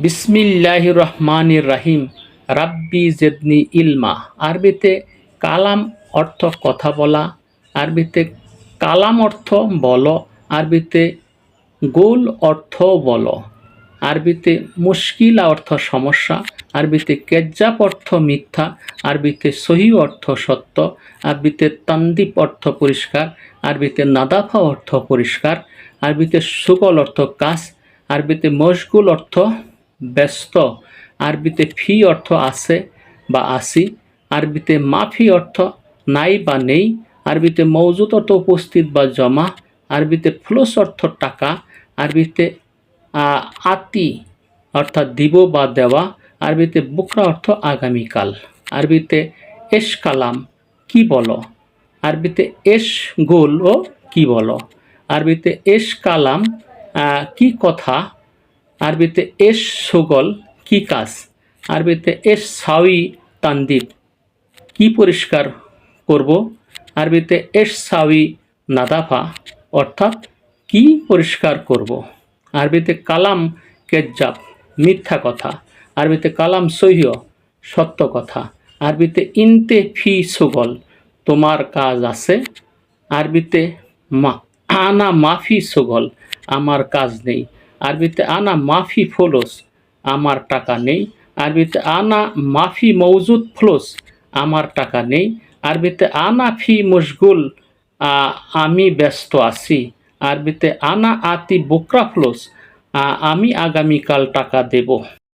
বিসমিল্লাহির রহমানির রাহিম। রাব্বি জিদনি ইলমা। আরবিতে কালাম অর্থ কথা বলা, আরবিতে কালাম অর্থ বলো, আরবিতে গোল অর্থ বলো, আরবিতে মুশকিলা অর্থ সমস্যা, আরবিতে কেজ্জাব অর্থ মিথ্যা, আরবিতে সহি অর্থ সত্য, আরবিতে তানদীপ অর্থ পরিষ্কার, আরবিতে নাদাফা অর্থ পরিষ্কার, আরবিতে সুগল অর্থ কাজ, আরবিতে মশগুল অর্থ ব্যস্ত, আরবিতে ফি অর্থ আছে বা আসি, আরবিতে মাফি অর্থ নাই বা নেই, আরবিতে মৌজুদ অর্থ উপস্থিত বা জমা, আরবিতে ফ্লুস অর্থ টাকা, আরবিতে আতি অর্থাৎ দিব বা দেওয়া, আরবিতে বুকরা অর্থ আগামীকাল, আরবিতে এশ কালাম কি বলো, আরবিতে এশ গোল ও কি বলো, আরবিতে এশ কালাম কি কথা, আরবিতে এশ সুগল কি কাজ, আরবিতে এশ সাউই তানদীপ কি পরিষ্কার করব, আরবিতে এশ সাউই নাদাফা অর্থাৎ কি পরিষ্কার করব, আরবিতে কালাম কেজ্জাব মিথ্যা কথা, আরবিতে কালাম সহিহ সত্য কথা, আরবিতে ইনতে ফি সুগল তোমার কাজ আছে, আরবিতে আনা মাফি সুগল আমার কাজ নেই, আরবিতে আনা মাফি ফলুস আমার টাকা নেই, আরবিতে আনা মাফি মৌজুদ ফলুস আমার টাকা নেই, আরবিতে আনা ফি মশগুল আমি ব্যস্ত আছি, আরবিতে আনা আতি বুকরা ফলুস আমি আগামীকাল টাকা দেব।